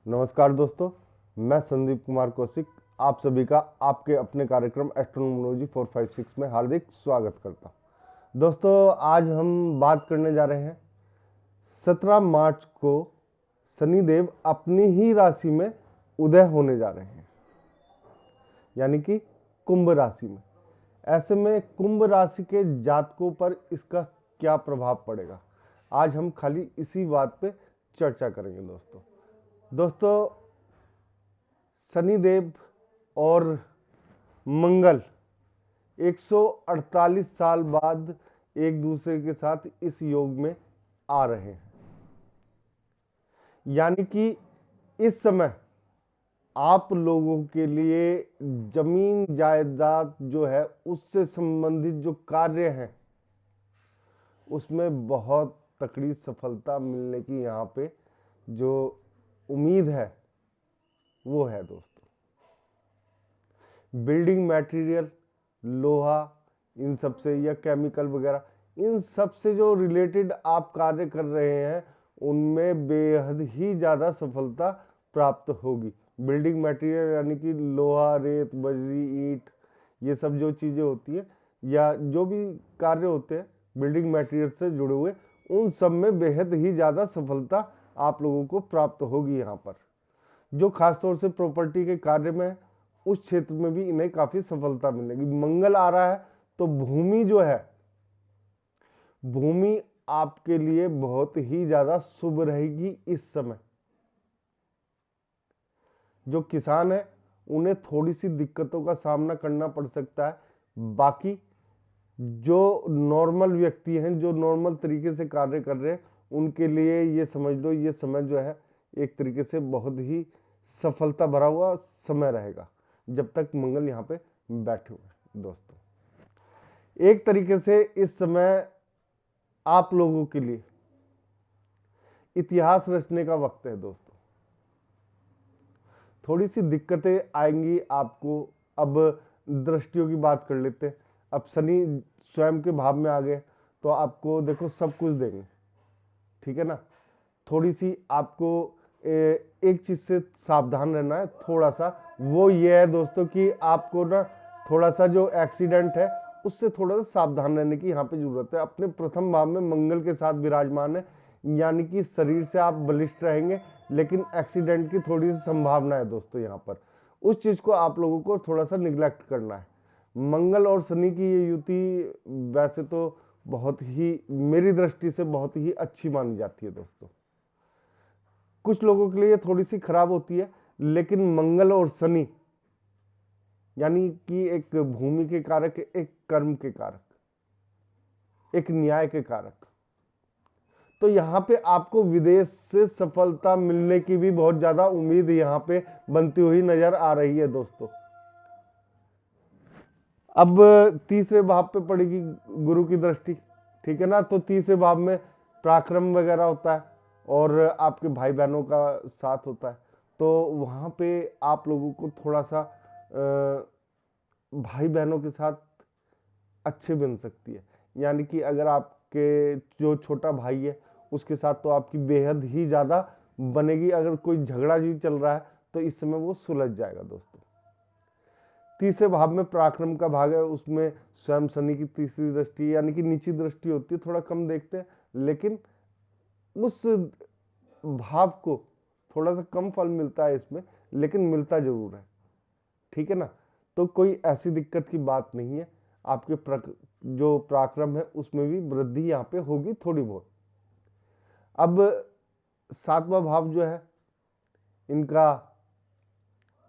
नमस्कार दोस्तों, मैं संदीप कुमार कौशिक आप सभी का आपके अपने कार्यक्रम एस्ट्रोनोमोलॉजी 456 में हार्दिक स्वागत करता हूं। दोस्तों, आज हम बात करने जा रहे हैं 17 मार्च को शनिदेव अपनी ही राशि में उदय होने जा रहे हैं, यानी कि कुंभ राशि में। ऐसे में कुंभ राशि के जातकों पर इसका क्या प्रभाव पड़ेगा, आज हम खाली इसी बात पे चर्चा करेंगे। दोस्तों, शनिदेव और मंगल 148 साल बाद एक दूसरे के साथ इस योग में आ रहे हैं, यानी कि इस समय आप लोगों के लिए जमीन जायदाद जो है उससे संबंधित जो कार्य हैं उसमें बहुत तकड़ी सफलता मिलने की यहाँ पे जो उम्मीद है वो है। दोस्तों, बिल्डिंग मटेरियल, लोहा, इन सब से या केमिकल वगैरह, इन सब से जो रिलेटेड आप कार्य कर रहे हैं उनमें बेहद ही ज़्यादा सफलता प्राप्त होगी। बिल्डिंग मटेरियल यानी कि लोहा, रेत, बजरी, ईंट, ये सब जो चीज़ें होती हैं या जो भी कार्य होते हैं बिल्डिंग मटेरियल से जुड़े हुए, उन सब में बेहद ही ज़्यादा सफलता आप लोगों को प्राप्त होगी। यहाँ पर जो खासतौर से प्रॉपर्टी के कार्य में उस क्षेत्र में भी इन्हें काफी सफलता मिलेगी। मंगल आ रहा है तो भूमि जो है, भूमि आपके लिए बहुत ही ज्यादा शुभ रहेगी। इस समय जो किसान है उन्हें थोड़ी सी दिक्कतों का सामना करना पड़ सकता है। बाकी जो नॉर्मल व्यक्ति हैं, जो नॉर्मल तरीके से कार्य कर रहे हैं, उनके लिए ये समझ लो ये समय जो है एक तरीके से बहुत ही सफलता भरा हुआ समय रहेगा जब तक मंगल यहाँ पे बैठे हुए हैं। दोस्तों, एक तरीके से इस समय आप लोगों के लिए इतिहास रचने का वक्त है। दोस्तों, थोड़ी सी दिक्कतें आएंगी आपको। अब दृष्टियों की बात कर लेते हैं। अब शनि स्वयं के भाव में आ गए तो आपको देखो सब कुछ देंगे, ठीक है ना। थोड़ी सी आपको एक चीज से सावधान रहना है थोड़ा सा, वो ये है दोस्तों कि आपको ना थोड़ा सा जो एक्सीडेंट है उससे थोड़ा सा सावधान रहने की यहाँ पे जरूरत है। अपने प्रथम भाव में मंगल के साथ विराजमान है, यानी कि शरीर से आप बलिष्ठ रहेंगे, लेकिन एक्सीडेंट की थोड़ी सी संभावना है। दोस्तों, यहाँ पर उस चीज को आप लोगों को थोड़ा सा निग्लेक्ट करना है। मंगल और शनि की ये युति वैसे तो बहुत ही, मेरी दृष्टि से बहुत ही अच्छी मानी जाती है। दोस्तों, कुछ लोगों के लिए थोड़ी सी खराब होती है, लेकिन मंगल और शनि यानी कि एक भूमि के कारक, एक कर्म के कारक, एक न्याय के कारक, तो यहाँ पे आपको विदेश से सफलता मिलने की भी बहुत ज्यादा उम्मीद यहाँ पे बनती हुई नजर आ रही है। दोस्तों, अब तीसरे भाव पे पड़ेगी गुरु की दृष्टि, ठीक है ना। तो तीसरे भाव में पराक्रम वगैरह होता है और आपके भाई बहनों का साथ होता है, तो वहां पे आप लोगों को थोड़ा सा भाई बहनों के साथ अच्छे बन सकती है। यानी कि अगर आपके जो छोटा भाई है उसके साथ तो आपकी बेहद ही ज्यादा बनेगी। अगर कोई झगड़ा जी चल रहा है तो इस समय वो सुलझ जाएगा। दोस्तों, तीसरे भाव में पराक्रम का भाग है, उसमें स्वयं शनि की तीसरी दृष्टि यानी कि नीची दृष्टि होती है, थोड़ा कम देखते हैं, लेकिन उस भाव को थोड़ा सा कम फल मिलता है इसमें, लेकिन मिलता जरूर है, ठीक है ना। तो कोई ऐसी दिक्कत की बात नहीं है। आपके जो पराक्रम है उसमें भी वृद्धि यहाँ पे होगी थोड़ी बहुत। अब सातवां भाव जो है इनका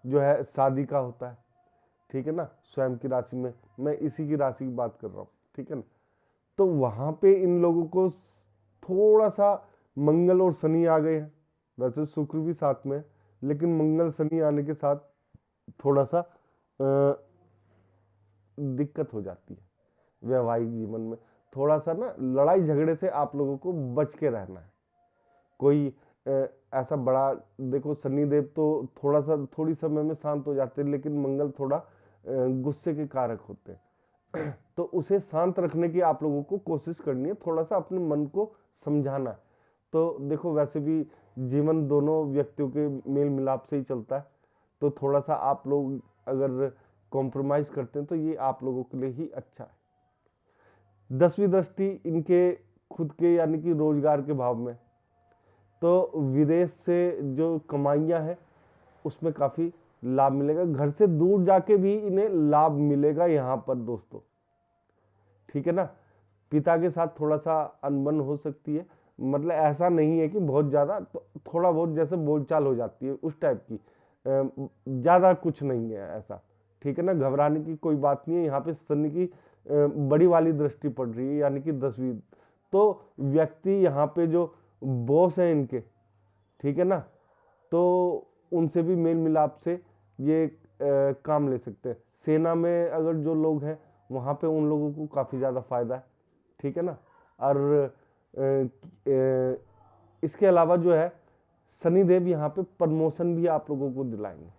जो है शादी का होता है, ठीक है ना। स्वयं की राशि में, मैं इसी की राशि की बात कर रहा हूँ, ठीक है ना। तो वहां पे इन लोगों को थोड़ा सा, मंगल और शनि आ गए हैं, वैसे शुक्र भी साथ में है, लेकिन मंगल शनि आने के साथ थोड़ा सा दिक्कत हो जाती है वैवाहिक जीवन में। थोड़ा सा ना लड़ाई झगड़े से आप लोगों को बच के रहना है। कोई ऐसा बड़ा, देखो शनिदेव तो थोड़ा सा थोड़ी समय में शांत हो जाते हैं, लेकिन मंगल थोड़ा गुस्से के कारक होते हैं तो उसे शांत रखने की आप लोगों को कोशिश करनी है, थोड़ा सा अपने मन को समझाना है। तो देखो वैसे भी जीवन दोनों व्यक्तियों के मेल मिलाप से ही चलता है, तो थोड़ा सा आप लोग अगर कॉम्प्रोमाइज करते हैं तो ये आप लोगों के लिए ही अच्छा है। 10वीं दृष्टि इनके खुद के यानी कि रोजगार के भाव में, तो विदेश से जो कमाइयाँ हैं उसमें काफी लाभ मिलेगा, घर से दूर जाके भी इन्हें लाभ मिलेगा यहाँ पर दोस्तों, ठीक है ना। पिता के साथ थोड़ा सा अनबन हो सकती है, मतलब ऐसा नहीं है कि बहुत ज्यादा, तो थोड़ा बहुत जैसे बोलचाल हो जाती है उस टाइप की, ज्यादा कुछ नहीं है ऐसा, ठीक है ना। घबराने की कोई बात नहीं है। यहाँ पे शनि की बड़ी वाली दृष्टि पड़ रही है यानी कि 10वीं, तो व्यक्ति यहाँ पे जो बॉस है इनके, ठीक है ना, तो उनसे भी मेल मिलाप से ये काम ले सकते हैं। सेना में अगर जो लोग हैं वहाँ पे उन लोगों को काफ़ी ज़्यादा फायदा है, ठीक है ना। और इसके अलावा जो है शनिदेव यहाँ पे प्रमोशन भी आप लोगों को दिलाएंगे।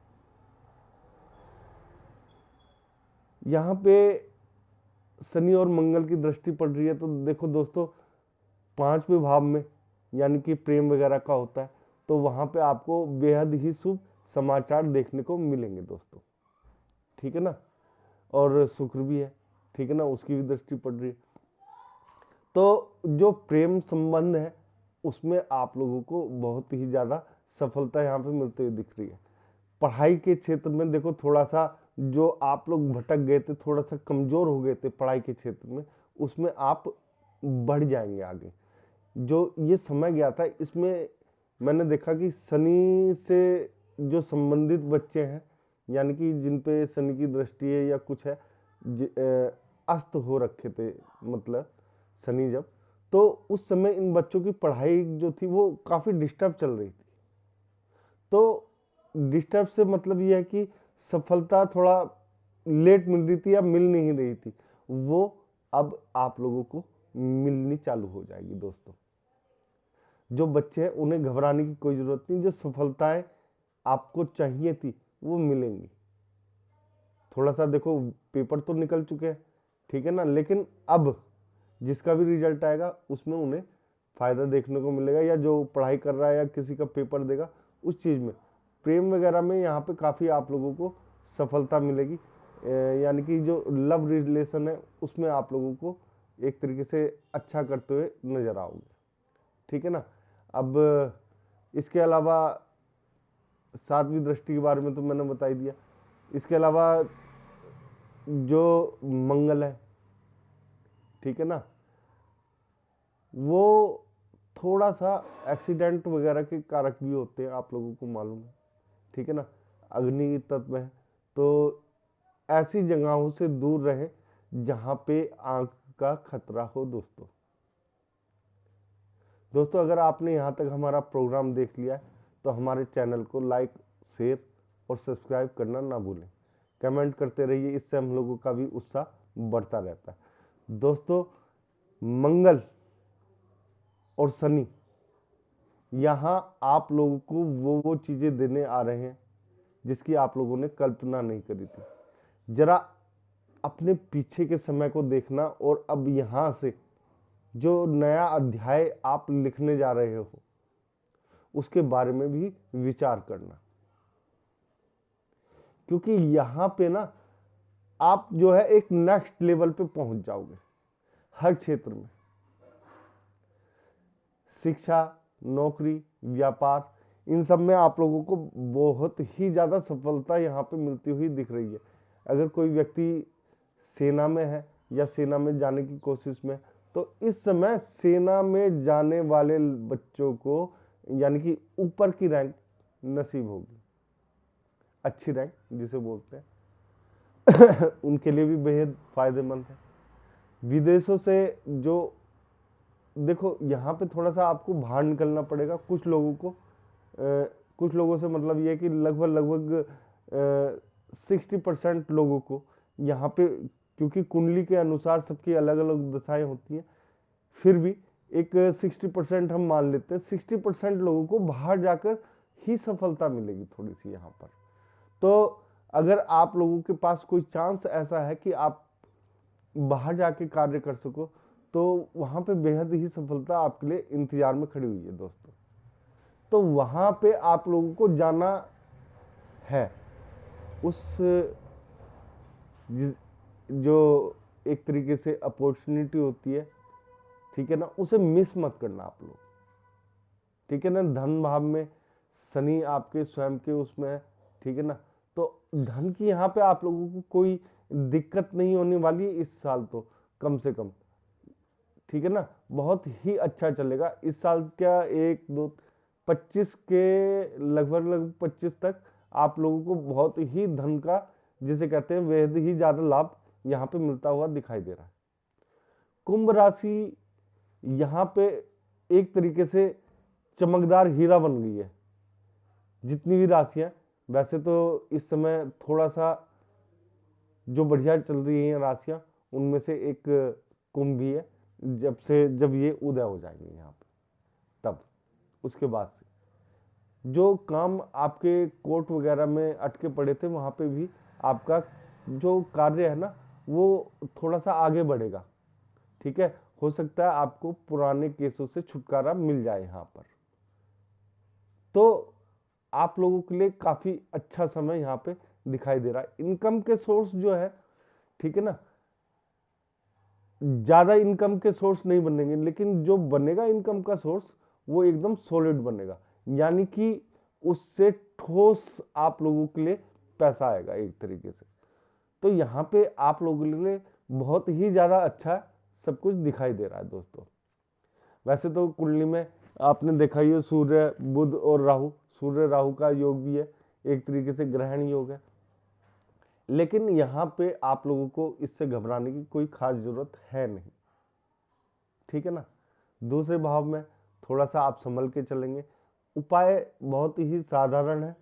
यहाँ पे शनि और मंगल की दृष्टि पड़ रही है, तो देखो दोस्तों 5वें भाव में यानी कि प्रेम वगैरह का होता है, तो वहां पे आपको बेहद ही शुभ समाचार देखने को मिलेंगे दोस्तों, ठीक है ना। और शुक्र भी है, ठीक है ना, उसकी भी दृष्टि पड़ रही है, तो जो प्रेम संबंध है उसमें आप लोगों को बहुत ही ज्यादा सफलता यहाँ पे मिलते हुए दिख रही है। पढ़ाई के क्षेत्र में देखो थोड़ा सा जो आप लोग भटक गए थे, थोड़ा सा कमजोर हो गए थे पढ़ाई के क्षेत्र में, उसमें आप बढ़ जाएंगे आगे। जो ये समय गया था इसमें मैंने देखा कि शनि से जो संबंधित बच्चे हैं यानी कि जिन पे शनि की दृष्टि है या कुछ है, अस्त हो रखे थे, मतलब शनि जब, तो उस समय इन बच्चों की पढ़ाई जो थी वो काफी डिस्टर्ब चल रही थी। तो डिस्टर्ब से मतलब ये है कि सफलता थोड़ा लेट मिल रही थी या मिल नहीं रही थी, वो अब आप लोगों को मिलनी चालू हो जाएगी दोस्तों। जो बच्चे हैं उन्हें घबराने की कोई जरूरत नहीं, जो सफलताएं आपको चाहिए थी वो मिलेंगी। थोड़ा सा देखो पेपर तो निकल चुके हैं, ठीक है ना, लेकिन अब जिसका भी रिजल्ट आएगा उसमें उन्हें फायदा देखने को मिलेगा, या जो पढ़ाई कर रहा है या किसी का पेपर देगा उस चीज में। प्रेम वगैरह में यहाँ पे काफी आप लोगों को सफलता मिलेगी, यानी कि जो लव रिलेशन है उसमें आप लोगों को एक तरीके से अच्छा करते हुए नजर आओगे, ठीक है ना। अब इसके अलावा 7वीं दृष्टि के बारे में तो मैंने बता ही दिया। इसके अलावा जो मंगल है, ठीक है ना, वो थोड़ा सा एक्सीडेंट वगैरह के कारक भी होते हैं, आप लोगों को मालूम है, ठीक है ना। अग्नि तत्व है, तो ऐसी जगहों से दूर रहे जहां पे आंख का खतरा हो दोस्तों। दोस्तों अगर आपने यहाँ तक हमारा प्रोग्राम देख लिया है तो हमारे चैनल को लाइक, शेयर और सब्सक्राइब करना ना भूलें। कमेंट करते रहिए, इससे हम लोगों का भी उत्साह बढ़ता रहता है। दोस्तों मंगल और शनि यहाँ आप लोगों को वो चीजें देने आ रहे हैं जिसकी आप लोगों ने कल्पना नहीं करी थी। जरा अपने पीछे के समय को देखना और अब यहाँ से जो नया अध्याय आप लिखने जा रहे हो उसके बारे में भी विचार करना, क्योंकि यहाँ पे ना आप जो है एक नेक्स्ट लेवल पे पहुंच जाओगे हर क्षेत्र में। शिक्षा, नौकरी, व्यापार, इन सब में आप लोगों को बहुत ही ज्यादा सफलता यहाँ पे मिलती हुई दिख रही है। अगर कोई व्यक्ति सेना में है या सेना में जाने की कोशिश में, तो इस समय सेना में जाने वाले बच्चों को यानी कि ऊपर की रैंक नसीब होगी, अच्छी रैंक जिसे बोलते हैं उनके लिए भी बेहद फायदेमंद है। विदेशों से जो देखो यहाँ पे थोड़ा सा आपको बाहर निकलना पड़ेगा कुछ लोगों को, कुछ लोगों से मतलब ये है कि लगभग 60% लोगों को यहाँ पे, क्योंकि कुंडली के अनुसार सबकी अलग अलग दशाएं होती हैं, फिर भी एक 60% हम मान लेते हैं, 60% लोगों को बाहर जाकर ही सफलता मिलेगी थोड़ी सी यहाँ पर। तो अगर आप लोगों के पास कोई चांस ऐसा है कि आप बाहर जाके कार्य कर सको, तो वहां पे बेहद ही सफलता आपके लिए इंतजार में खड़ी हुई है दोस्तों। तो वहां पे आप लोगों को जाना है, उस जो एक तरीके से अपॉर्चुनिटी होती है, ठीक है ना, उसे मिस मत करना आप लोग, ठीक है ना। धन भाव में शनि आपके स्वयं के उसमें है, ठीक है ना। तो धन की यहाँ पे आप लोगों को कोई दिक्कत नहीं होने वाली है इस साल, तो कम से कम, ठीक है ना, बहुत ही अच्छा चलेगा इस साल। क्या 1 2 25 के लगभग 25 तक आप लोगों को बहुत ही धन का, जिसे कहते हैं, बेहद ही ज्यादा लाभ यहाँ पे मिलता हुआ दिखाई दे रहा है। कुंभ राशि यहाँ पे एक तरीके से चमकदार हीरा बन गई है। जितनी भी राशियां, वैसे तो इस समय थोड़ा सा जो बढ़िया चल रही हैं राशियां, उनमें से एक कुंभ भी है। जब ये उदय हो जाएंगे यहाँ पे, तब उसके बाद से जो काम आपके कोर्ट वगैरह में अटके पड़े थे, वहां पे भी आपका जो कार्य है ना, वो थोड़ा सा आगे बढ़ेगा, ठीक है। हो सकता है आपको पुराने केसों से छुटकारा मिल जाए यहाँ पर। तो आप लोगों के लिए काफी अच्छा समय यहाँ पे दिखाई दे रहा है। इनकम के सोर्स जो है, ठीक है ना, ज्यादा इनकम के सोर्स नहीं बनेंगे, लेकिन जो बनेगा इनकम का सोर्स वो एकदम सॉलिड बनेगा, यानी कि उससे ठोस आप लोगों के लिए पैसा आएगा एक तरीके से। तो यहाँ पे आप लोगों के लिए बहुत ही ज्यादा अच्छा सब कुछ दिखाई दे रहा है दोस्तों। वैसे तो कुंडली में आपने देखा ही है, सूर्य बुध और राहु, सूर्य राहु का योग भी है, एक तरीके से ग्रहण योग है। लेकिन यहाँ पे आप लोगों को इससे घबराने की कोई खास जरूरत है नहीं, ठीक है ना। दूसरे भाव में थोड़ा सा आप संभल के चलेंगे। उपाय बहुत ही साधारण है,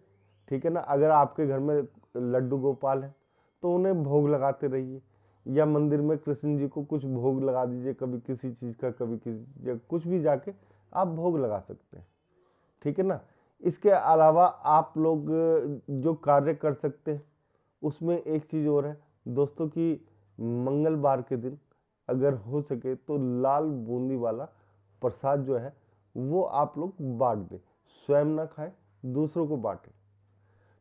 ठीक है ना। अगर आपके घर में लड्डू गोपाल है तो उन्हें भोग लगाते रहिए, या मंदिर में कृष्ण जी को कुछ भोग लगा दीजिए, कभी किसी चीज का, कभी किसी, या कुछ भी जाके आप भोग लगा सकते हैं, ठीक है ना। इसके अलावा आप लोग जो कार्य कर सकते हैं, उसमें एक चीज और है दोस्तों कि मंगलवार के दिन अगर हो सके तो लाल बूंदी वाला प्रसाद जो है वो आप लोग बांट दें, स्वयं ना खाएं, दूसरों को बांटें।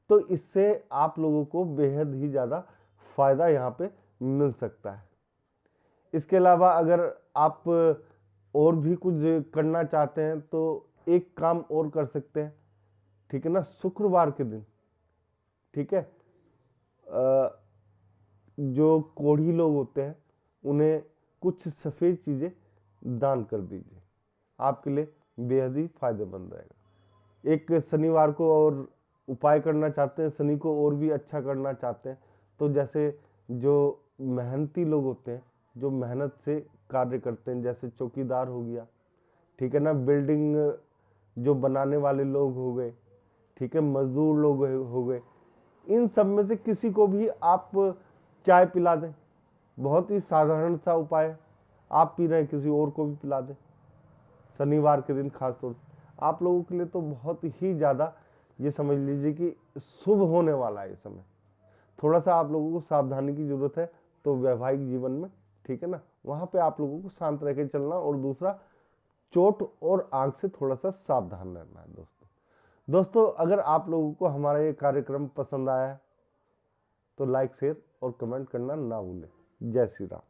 तो इससे आप लोगों को बेहद ही ज्यादा फायदा यहाँ पे मिल सकता है। इसके अलावा अगर आप और भी कुछ करना चाहते हैं तो एक काम और कर सकते हैं, ठीक है ना, शुक्रवार के दिन, ठीक है, जो कोढ़ी लोग होते हैं उन्हें कुछ सफेद चीजें दान कर दीजिए, आपके लिए बेहद ही फायदेमंद रहेगा। एक शनिवार को और उपाय करना चाहते हैं, शनि को और भी अच्छा करना चाहते हैं, तो जैसे जो मेहनती लोग होते हैं, जो मेहनत से कार्य करते हैं, जैसे चौकीदार हो गया, ठीक है ना, बिल्डिंग जो बनाने वाले लोग हो गए, ठीक है, मजदूर लोग हो गए, इन सब में से किसी को भी आप चाय पिला दें। बहुत ही साधारण सा उपाय है, आप पी रहे हैं, किसी और को भी पिला दें शनिवार के दिन। खास तौर से आप लोगों के लिए तो बहुत ही ज्यादा, ये समझ लीजिए कि शुभ होने वाला है ये समय। थोड़ा सा आप लोगों को सावधानी की जरूरत है तो वैवाहिक जीवन में, ठीक है ना, वहां पे आप लोगों को शांत रह के चलना, और दूसरा चोट और आंख से थोड़ा सा सावधान रहना है दोस्तों। अगर आप लोगों को हमारा ये कार्यक्रम पसंद आया है तो लाइक, शेयर और कमेंट करना ना भूलें। जय श्री राम।